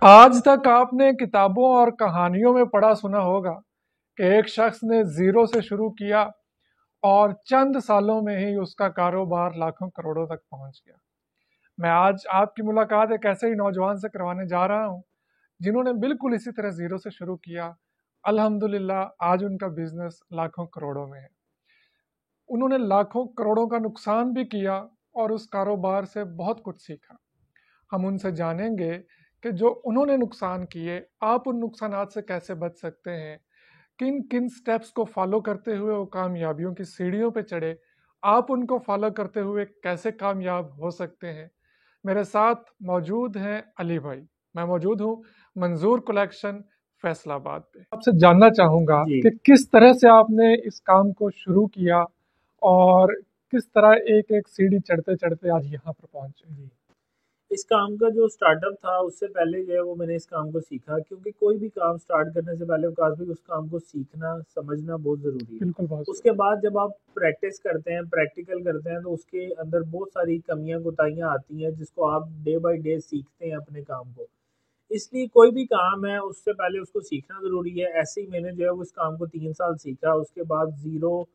आज तक आपने किताबों और कहानियों में पढ़ा सुना होगा कि एक शख्स ने ज़ीरो से शुरू किया और चंद सालों में ही उसका कारोबार लाखों करोड़ों तक पहुंच गया। मैं आज आपकी मुलाकात एक ऐसे ही नौजवान से करवाने जा रहा हूं जिन्होंने बिल्कुल इसी तरह ज़ीरो से शुरू किया। अल्हम्दुलिल्लाह आज उनका बिजनेस लाखों करोड़ों में है। उन्होंने लाखों करोड़ों का नुकसान भी किया और उस कारोबार से बहुत कुछ सीखा। हम उनसे जानेंगे कि जो उन्होंने नुकसान किए, आप उन नुकसानात से कैसे बच सकते हैं, किन किन स्टेप्स को फॉलो करते हुए वो कामयाबियों की सीढ़ियों पे चढ़े, आप उनको फॉलो करते हुए कैसे कामयाब हो सकते हैं। मेरे साथ मौजूद हैं अली भाई। मैं मौजूद हूँ मंजूर कलेक्शन फैसलाबाद पे। आपसे जानना चाहूँगा जी। कि किस तरह से आपने इस काम को शुरू किया और किस तरह एक एक सीढ़ी चढ़ते चढ़ते आज यहाँ पर पहुँचे। जी। इस काम का जो स्टार्टअप था उससे पहले जो है वो मैंने इस काम को सीखा, क्योंकि कोई भी काम स्टार्ट करने से पहले काफ़ी उस काम को सीखना समझना बहुत ज़रूरी है। बिल्कुल बहुत उसके बाद जब आप प्रैक्टिस करते हैं, प्रैक्टिकल करते हैं, तो उसके अंदर बहुत सारी कमियां कोताहियां आती हैं जिसको आप डे बाय डे सीखते हैं अपने काम को। इसलिए कोई भी काम है उससे पहले उसको सीखना ज़रूरी है। ऐसे ही मैंने जो है वो इस काम को 3 साल सीखा, उसके बाद ज़ीरो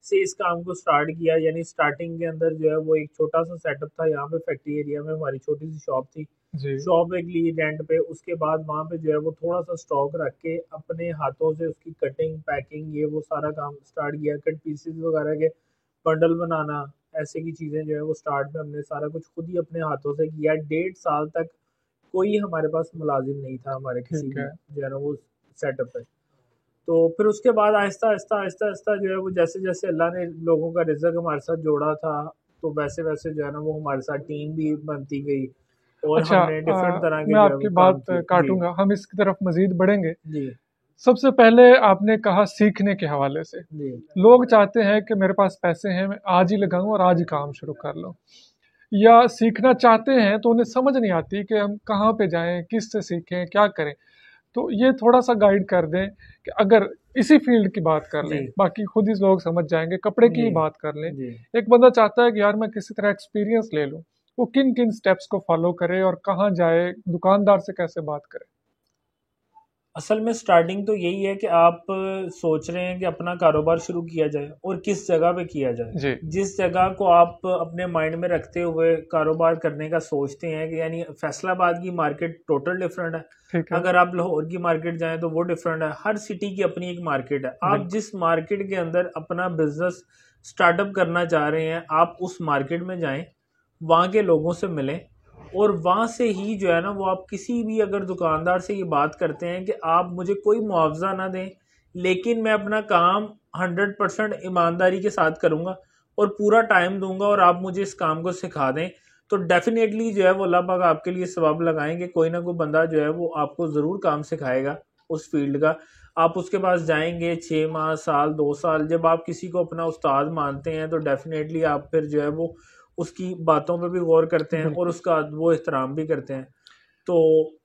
से इस काम को स्टार्ट किया। यानी स्टार्टिंग के अंदर जो है वो एक छोटा सा सेटअप था, यहाँ पे फैक्ट्री एरिया में हमारी छोटी सी शॉप थी। जी। शॉप एक ली रेंट पे, उसके बाद वहाँ पे जो है वो थोड़ा सा स्टॉक रख के अपने हाथों से उसकी कटिंग पैकिंग ये वो सारा काम स्टार्ट किया। कट पीसेस वगैरह के बंडल बनाना, ऐसे की चीज़ें जो है वो स्टार्ट में हमने सारा कुछ खुद ही अपने हाथों से किया। 1.5 साल तक कोई हमारे पास मुलाजिम नहीं था हमारे किसी ठीक भी है। जो है ना वो सेटअप पे। तो फिर उसके बाद आहिस्ता आहिस्ता आहिस्ता आहिस्ता जो है वो जैसे जैसे अल्लाह ने लोगों का रिज़्क हमारे साथ जोड़ा था, तो वैसे वैसे जो है ना वो हमारे साथ टीम भी बनती गई और अच्छा, हमने डिफरेंट तरह के मैं जो है आपकी वो काम बात किए। जी। काटूंगा, हम इसकी तरफ मजीद बढ़ेंगे। जी। सबसे पहले आपने कहा सीखने के हवाले से। जी। लोग चाहते हैं कि मेरे पास पैसे हैं, मैं आज ही लगाऊं और आज ही काम शुरू कर लूं, या सीखना चाहते हैं तो उन्हें समझ नहीं आती कि हम कहाँ पे जाएं, किस से सीखें, क्या करें। तो ये थोड़ा सा गाइड कर दें कि अगर इसी फील्ड की बात कर जी। लें, बाकी खुद ही लोग समझ जाएंगे, कपड़े की जी। ही बात कर लें। जी। एक बंदा चाहता है कि यार मैं किसी तरह एक्सपीरियंस ले लूं, वो किन किन स्टेप्स को फॉलो करे और कहाँ जाए, दुकानदार से कैसे बात करे। असल में स्टार्टिंग तो यही है कि आप सोच रहे हैं कि अपना कारोबार शुरू किया जाए और किस जगह पे किया जाए। जी। जिस जगह को आप अपने माइंड में रखते हुए कारोबार करने का सोचते हैं कि यानी फैसलाबाद की मार्केट टोटल डिफरेंट है, ठीक है। अगर आप लाहौर की मार्केट जाएं तो वो डिफरेंट है। हर सिटी की अपनी एक मार्केट है। आप बिल्कुल। जिस मार्केट के अंदर अपना बिजनेस स्टार्टअप करना चाह रहे हैं, आप उस मार्केट में जाएं, वहाँ के लोगों से मिलें और वहाँ से ही जो है ना वो आप किसी भी अगर दुकानदार से ये बात करते हैं कि आप मुझे कोई मुआवजा ना दें, लेकिन मैं अपना काम 100% ईमानदारी के साथ करूँगा और पूरा टाइम दूंगा और आप मुझे इस काम को सिखा दें, तो डेफिनेटली जो है वो अल्लाह पाक आपके लिए सवाब लगाएंगे। कोई ना कोई बंदा जो है वो आपको ज़रूर काम सिखाएगा उस फील्ड का। आप उसके पास जाएंगे 6 माह, साल, 2 साल, जब आप किसी को अपना उस्ताद मानते हैं तो डेफिनेटली आप फिर जो है वो उसकी बातों पे भी गौर करते हैं और बिल्कुल। उसका वो एहतराम भी करते हैं। तो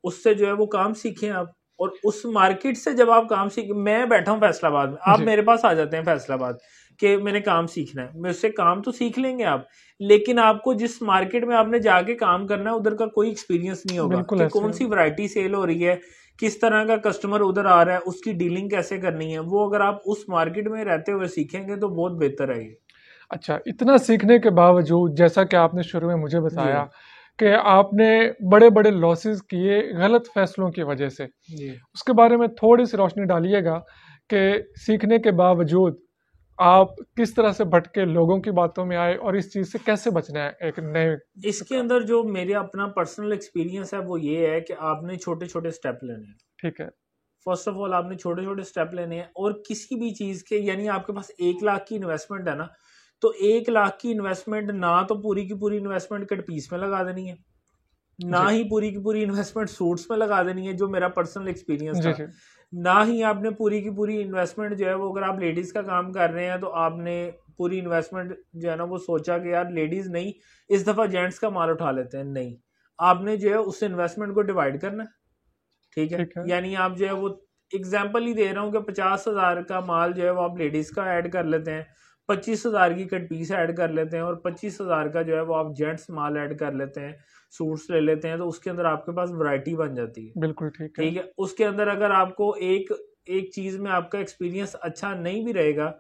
उससे जो है वो काम सीखें आप। और उस मार्केट से जब आप काम सीख, मैं बैठा हूँ फैसलाबाद में, आप जी। मेरे पास आ जाते हैं फैसलाबाद कि मैंने काम सीखना है, मेरे से काम तो सीख लेंगे आप, लेकिन आपको जिस मार्केट में आपने जाके काम करना है उधर का कोई एक्सपीरियंस नहीं होगा बिल्कुल कि ऐसे कौन सी होगा। वैरायटी सेल हो रही है, किस तरह का कस्टमर उधर आ रहा है, उसकी डीलिंग कैसे करनी है। वो अगर आप उस मार्केट में रहते हुए सीखेंगे तो बहुत बेहतर है ये। अच्छा, इतना सीखने के बावजूद जैसा कि आपने शुरू में मुझे जी। बताया कि आपने बड़े बड़े लॉसेस किए गलत फैसलों की वजह से, जी। उसके बारे में थोड़ी सी रोशनी डालिएगा कि सीखने के बावजूद आप किस तरह से भटके, लोगों की बातों में आए और इस चीज़ से कैसे बचना है एक नए इसके दुकान। अंदर जो मेरे अपना पर्सनल एक्सपीरियंस है वो ये है कि आपने छोटे छोटे स्टेप लेने हैं। ठीक है। फर्स्ट ऑफ ऑल आपने छोटे छोटे स्टेप लेने हैं और किसी भी चीज़ के, यानी आपके पास 1 लाख की इन्वेस्टमेंट है ना, तो 1 लाख की इन्वेस्टमेंट ना तो पूरी की पूरी इन्वेस्टमेंट कट पीस में लगा देनी है, ना जी। ही पूरी की पूरी इन्वेस्टमेंट सूट्स में लगा देनी है, जो मेरा पर्सनल एक्सपीरियंस जी। था। जी। ना ही आपने पूरी की पूरी इन्वेस्टमेंट जो है वो, अगर आप लेडीज़ का काम कर रहे हैं तो आपने पूरी इन्वेस्टमेंट जो है ना वो सोचा कि यार लेडीज़ नहीं, इस दफ़ा जेंट्स का माल उठा लेते हैं, नहीं। आपने जो है उस इन्वेस्टमेंट को डिवाइड करना है। ठीक है, ठीक है। यानी आप जो है वो एग्जाम्पल ही दे रहा हूँ कि 50,000 का माल जो है वो आप लेडीज़ का ऐड कर लेते हैं, 25,000 की कट पीस ऐड कर लेते हैं और 25,000 का जो है वो आप जेंट्स माल ऐड कर लेते हैं, सूट्स ले लेते हैं, तो उसके अंदर आपके पास वैरायटी बन जाती है। बिल्कुल ठीक है। ठीक है, उसके अंदर अगर आपको एक एक चीज में आपका एक्सपीरियंस अच्छा नहीं भी रहेगा,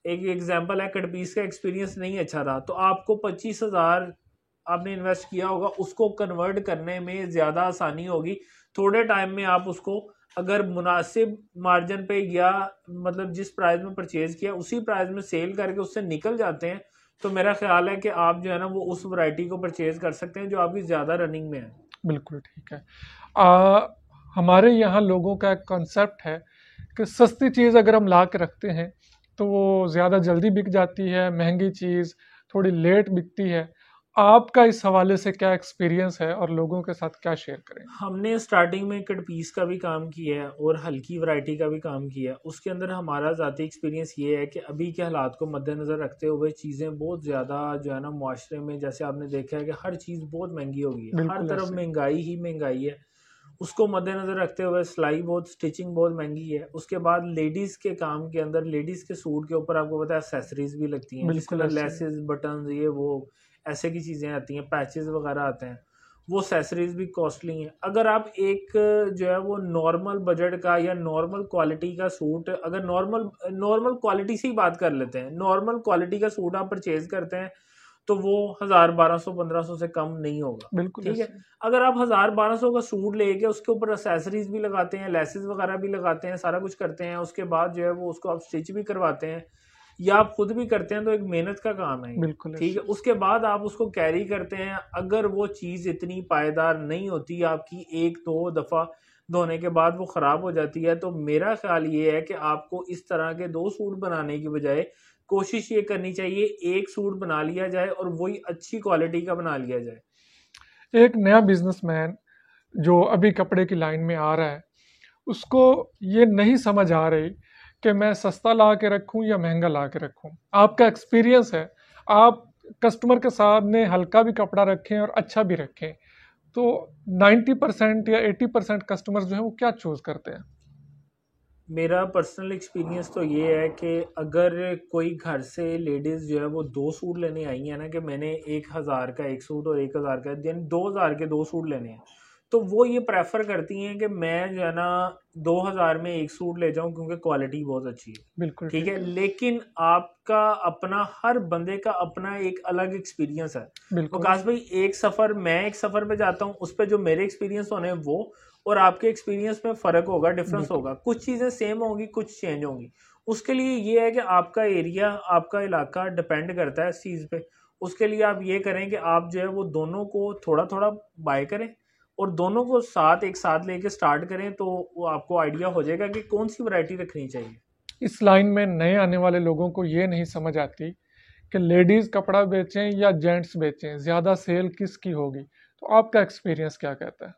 एक एग्जांपल है कट पीस का एक्सपीरियंस नहीं अच्छा रहा, तो आपको 25,000 आपने इन्वेस्ट किया होगा, उसको कन्वर्ट करने में ज़्यादा आसानी होगी। थोड़े टाइम में आप उसको अगर मुनासिब मार्जिन पे या मतलब जिस प्राइस में परचेज किया उसी प्राइस में सेल करके उससे निकल जाते हैं, तो मेरा ख्याल है कि आप जो है ना वो उस वैरायटी को परचेज कर सकते हैं जो आपकी ज़्यादा रनिंग में है। बिल्कुल ठीक है। आ, हमारे यहाँ लोगों का एक कॉन्सेप्ट है कि सस्ती चीज़ अगर हम ला के रखते हैं तो वो ज़्यादा जल्दी बिक जाती है, महंगी चीज़ थोड़ी लेट बिकती है। आपका इस हवाले से क्या एक्सपीरियंस है और लोगों के साथ क्या शेयर करेंगे? हमने स्टार्टिंग में कट पीस का भी काम किया है और हल्की वैरायटी का भी काम किया है। उसके अंदर हमारा ज़ाती एक्सपीरियंस ये है कि अभी के हालात को मद्देनज़र रखते हुए चीज़ें बहुत ज़्यादा जो है ना मुआशरे में, जैसे आपने देखा है कि हर चीज़ बहुत महंगी हो गई है, हर बिल्कुल तरफ ऐसे। महंगाई ही महंगाई है। उसको मद्देनज़र रखते हुए सिलाई बहुत, स्टिचिंग बहुत महंगी है। उसके बाद लेडीज़ के काम के अंदर, लेडीज़ के सूट के ऊपर आपको पता है एक्सेसरीज भी लगती हैं, जिसके बिल्कुल अंदर ऐसे। लेसेस, बटन, ये वो ऐसे की चीज़ें आती हैं, पैचेस वगैरह आते हैं, वो एक्सेसरीज भी कॉस्टली हैं। अगर आप एक जो है वो नॉर्मल बजट का या नॉर्मल क्वालिटी का सूट, अगर नॉर्मल नॉर्मल क्वालिटी से ही बात कर लेते हैं, नॉर्मल क्वालिटी का सूट आप परचेज करते हैं तो वो 1,000, 1,200, 1,500 से कम नहीं होगा। बिल्कुल ठीक है, ऐसे। अगर आप 1,000, 1,200 का सूट लेके उसके ऊपर एक्सेसरीज भी लगाते हैं, लेसेस वगैरह भी लगाते हैं, सारा कुछ करते हैं, उसके बाद जो है वो उसको आप स्टिच भी करवाते हैं या आप खुद भी करते हैं, तो एक मेहनत का काम है ये। बिल्कुल ठीक है, ऐसे। उसके बाद आप उसको कैरी करते हैं। अगर वो चीज़ इतनी पायदार नहीं होती, आपकी एक दो दफ़ा धोने के बाद वो ख़राब हो जाती है, तो मेरा ख्याल ये है कि आपको इस तरह के दो सूट बनाने की बजाय कोशिश ये करनी चाहिए एक सूट बना लिया जाए और वही अच्छी क्वालिटी का बना लिया जाए। एक नया बिजनेसमैन जो अभी कपड़े की लाइन में आ रहा है, उसको ये नहीं समझ आ रही कि मैं सस्ता ला के रखूं या महंगा ला के रखूं। आपका एक्सपीरियंस है, आप कस्टमर के सामने हल्का भी कपड़ा रखें और अच्छा भी रखें, तो 90% या 80% कस्टमर्स जो है वो क्या चूज करते हैं? मेरा पर्सनल एक्सपीरियंस तो ये है कि अगर कोई घर से लेडीज़ जो है वो दो सूट लेने आई है ना, कि मैंने 1,000 का एक सूट और 1,000 का, यानी 2,000 के दो सूट लेने हैं, तो वो ये प्रेफर करती हैं कि मैं जो है ना 2,000 में एक सूट ले जाऊं क्योंकि क्वालिटी बहुत अच्छी है। बिल्कुल ठीक है, ठीक है। लेकिन आपका अपना, हर बंदे का अपना एक अलग एक्सपीरियंस है। बिल्कुल। वकास भाई, मैं एक सफ़र पे जाता हूँ, उस पर जो मेरे एक्सपीरियंस होने हैं वो, और आपके एक्सपीरियंस में फ़र्क होगा, डिफरेंस बिल्कुल। होगा, कुछ चीज़ें सेम होंगी, कुछ चेंज होंगी। उसके लिए ये है कि आपका एरिया, आपका इलाका डिपेंड करता है इस चीज़ पे। उसके लिए आप ये करें कि आप जो है वो दोनों को थोड़ा थोड़ा बाय करें और दोनों को साथ एक साथ लेके स्टार्ट करें, तो वो आपको आइडिया हो जाएगा कि कौन सी वैरायटी रखनी चाहिए। इस लाइन में नए आने वाले लोगों को ये नहीं समझ आती कि लेडीज कपड़ा बेचें या जेंट्स बेचें, ज्यादा सेल किसकी होगी। तो आपका एक्सपीरियंस क्या कहता है?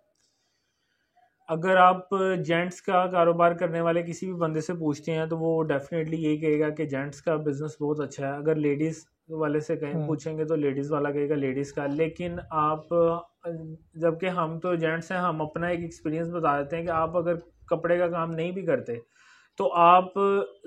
अगर आप जेंट्स का कारोबार करने वाले किसी भी बंदे से पूछते हैं तो वो डेफिनेटली यही कहेगा कि जेंट्स का बिजनेस बहुत अच्छा है। अगर लेडीज़ वाले से कहें, हम्म। पूछेंगे, तो लेडीज़ वाला कहेगा लेडीज़ का। लेकिन आप जबकि हम तो जेंट्स हैं, हम अपना एक एक्सपीरियंस बता देते हैं कि आप अगर कपड़े का काम नहीं भी करते तो आप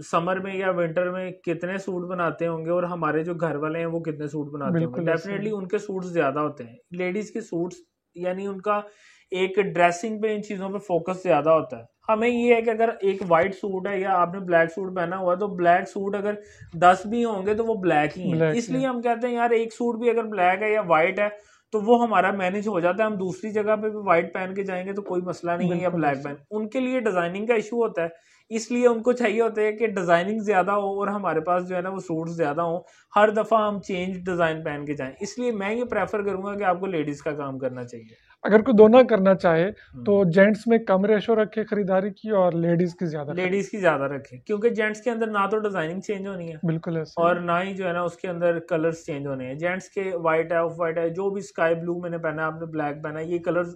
समर में या विंटर में कितने सूट बनाते होंगे, और हमारे जो घर वाले हैं वो कितने सूट बनाते होंगे। बिल्कुल ऐसे डेफिनेटली ही। उनके सूट्स ज़्यादा होते हैं, लेडीज़ के सूट्स, यानी उनका एक ड्रेसिंग पे, इन चीज़ों पे फोकस ज़्यादा होता है। हमें ये है कि अगर एक वाइट सूट है या आपने ब्लैक सूट पहना हुआ है, तो ब्लैक सूट अगर 10 भी होंगे तो वो ब्लैक ही हैं। ब्लैक इसलिए है। हम कहते हैं यार एक सूट भी अगर ब्लैक है या वाइट है तो वो हमारा मैनेज हो जाता है, हम दूसरी जगह पे भी वाइट पहन के जाएंगे तो कोई मसला नहीं है, या बिल्कुल ब्लैक ऐसे। पहन। उनके लिए डिजाइनिंग का इशू होता है, इसलिए उनको चाहिए होता है कि डिजाइनिंग ज्यादा हो और हमारे पास जो है ना वो सूट्स ज्यादा हो, हर दफा हम चेंज डिजाइन पहन के जाएं। इसलिए मैं ये प्रेफर करूंगा कि आपको लेडीज का काम करना चाहिए। अगर कोई दोनों करना चाहे तो हम्म। जेंट्स में कम रेशो रखे खरीदारी की और लेडीज की ज्यादा लेडीज की खरीदारी। ज्यादा रखें, क्योंकि जेंट्स के अंदर ना तो डिजाइनिंग चेंज होनी है बिल्कुल ऐसे ही। और ना ही जो है ना उसके अंदर कलर्स चेंज होने हैं। जेंट्स के वाइट है, ऑफ वाइट है, जो भी स्काई ब्लू मैंने पहना है, आपने ब्लैक पहना है, ये कलर्स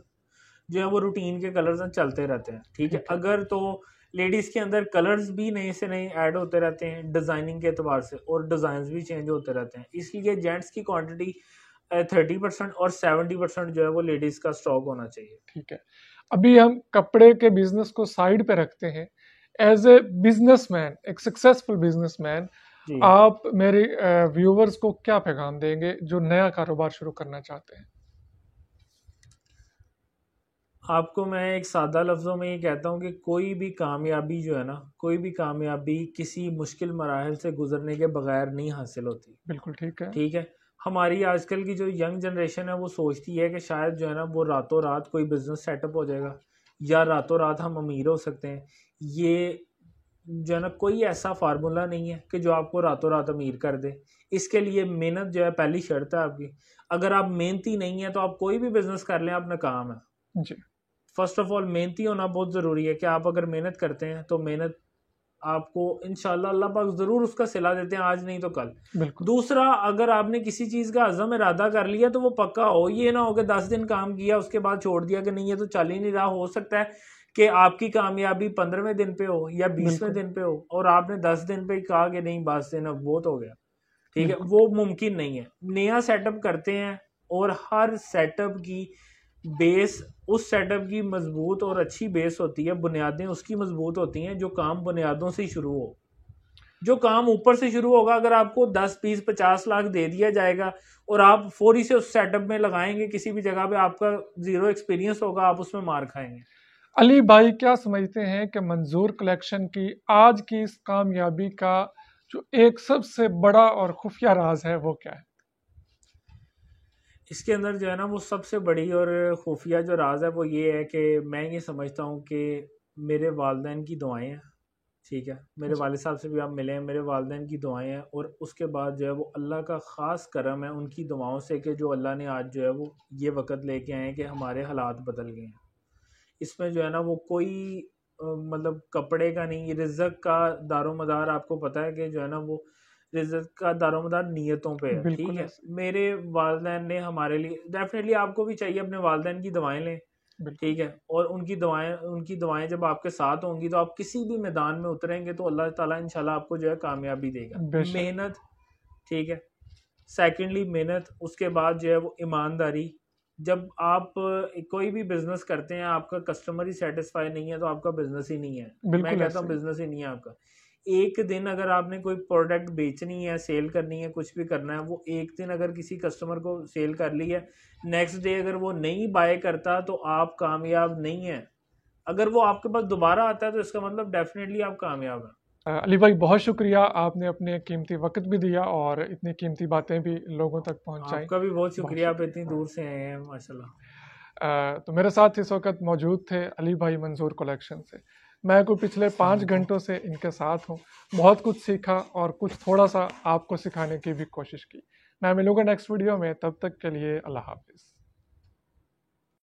जो है वो रूटीन के कलर्स हैं, चलते रहते हैं। ठीक है, ठीक है। अगर तो लेडीज के अंदर कलर्स भी नए से नए ऐड होते रहते हैं डिजाइनिंग के एतबार से, और डिजाइन भी चेंज होते रहते हैं, इसलिए जेंट्स की क्वांटिटी 30% और 70% जो है वो लेडीज का स्टॉक होना चाहिए। ठीक है। अभी हम कपड़े के बिजनेस को साइड पे रखते हैं। एज ए बिजनेसमैन, एक सक्सेसफुल बिजनेसमैन, जी। आप मेरे व्यूवर्स को क्या पैगाम देंगे जो नया कारोबार शुरू करना चाहते हैं? आपको मैं एक सादा लफ्ज़ों में ये कहता हूँ कि कोई भी कामयाबी जो है ना, कोई भी कामयाबी किसी मुश्किल मराहल से गुजरने के बगैर नहीं हासिल होती। बिल्कुल ठीक है। ठीक है। हमारी आजकल की जो यंग जनरेशन है वो सोचती है कि शायद जो है ना वो रातों रात कोई बिजनेस सेटअप हो जाएगा या रातों रात हम अमीर हो सकते हैं। ये जो है ना कोई ऐसा फार्मूला नहीं है कि जो आपको रातों रात अमीर कर दे। इसके लिए मेहनत जो है पहली शर्त है आपकी। अगर आप मेहनती नहीं है तो आप कोई भी बिजनेस कर लें, आप नाकाम है। जी। फर्स्ट ऑफ ऑल मेहनती होना बहुत ज़रूरी है कि आप अगर मेहनत करते हैं तो मेहनत आपको इंशाल्लाह अल्लाह पाक ज़रूर उसका सिला देते हैं, आज नहीं तो कल। बिल्कुल। दूसरा, अगर आपने किसी चीज़ का अज़म इरादा कर लिया तो वो पक्का हो। ये ना हो कि 10 दिन काम किया उसके बाद छोड़ दिया कि नहीं ये तो चल ही नहीं रहा। हो सकता है कि आपकी कामयाबी 15वें दिन पे हो या 20वें बिल्कुल। दिन पे हो और आपने 10 दिन पे ही कहा कि नहीं बस दिन अब बहुत हो गया। ठीक है, बिल्कुल। वो मुमकिन नहीं है। नया सेटअप करते हैं और हर सेटअप की बेस उस सेटअप की मजबूत और अच्छी बेस होती है, बुनियादें उसकी मजबूत होती हैं जो काम बुनियादों से ही शुरू हो। जो काम ऊपर से शुरू होगा, अगर आपको 10 20 50 लाख दे दिया जाएगा और आप फौरी से उस सेटअप में लगाएंगे किसी भी जगह पे, आपका जीरो एक्सपीरियंस होगा, आप उसमें मार खाएंगे। अली भाई क्या समझते हैं कि मंजूर कलेक्शन की आज की इस कामयाबी का जो एक सबसे बड़ा और खुफिया राज है वो क्या है? इसके अंदर जो है ना वो सबसे बड़ी और खुफिया जो राज है वो ये है कि मैं ये समझता हूँ कि मेरे वालिदैन की दुआएं हैं। ठीक है, मेरे जी। वालिद साहब से भी आप मिले हैं, मेरे वालिदैन की दुआएं हैं और उसके बाद जो है वो अल्लाह का ख़ास करम है उनकी दुआओं से कि जो अल्लाह ने आज जो है वो ये वक़्त लेके आए हैं कि हमारे हालात बदल गए हैं। इसमें जो है ना वो कोई मतलब कपड़े का नहीं, रिज़्क़ का दारोमदार आपको पता है कि जो है ना वो रिज़्क़ का दारोमदार नीयतों पे है। ठीक बिल्कुल है, ऐसे। मेरे वालिदैन ने हमारे लिए, डेफ़िनेटली आपको भी चाहिए अपने वालिदैन की दवाएँ लें। बिल्कुल। ठीक है, और उनकी दवाएं जब आपके साथ होंगी तो आप किसी भी मैदान में उतरेंगे तो अल्लाह ताला इंशाल्लाह आपको जो है कामयाबी देगा। बेशक। मेहनत, ठीक है, सेकेंडली मेहनत, उसके बाद जो है वो ईमानदारी। जब आप कोई भी बिजनेस करते हैं, आपका कस्टमर ही सेटिस्फाई नहीं है तो आपका बिजनेस ही नहीं है। मैं बिल्कुल कहता हूँ ऐसे ही। बिजनेस ही नहीं है आपका। एक दिन अगर आपने कोई प्रोडक्ट बेचनी है, सेल करनी है, कुछ भी करना है, वो एक दिन अगर किसी कस्टमर को सेल कर ली है, नेक्स्ट डे अगर वो नहीं बाय करता तो आप कामयाब नहीं है। अगर वो आपके पास दोबारा आता है तो इसका मतलब डेफिनेटली आप कामयाब हैं। अली भाई बहुत शुक्रिया, आपने अपने कीमती वक्त भी दिया और इतनी कीमती बातें भी लोगों तक पहुंचाई। आपका भी बहुत बहुत शुक्रिया, आप शुक्रिया। इतनी दूर से आए हैं माशाल्लाह। तो मेरे साथ इस वक्त मौजूद थे अली भाई मंजूर कलेक्शन से। मैं कोई पिछले अस्सलाम 5 घंटों से इनके साथ हूँ। बहुत कुछ सीखा और कुछ थोड़ा सा आपको सिखाने की भी कोशिश की। मैं मिलूंगा नेक्स्ट वीडियो में, तब तक के लिए अल्लाह हाफिज़।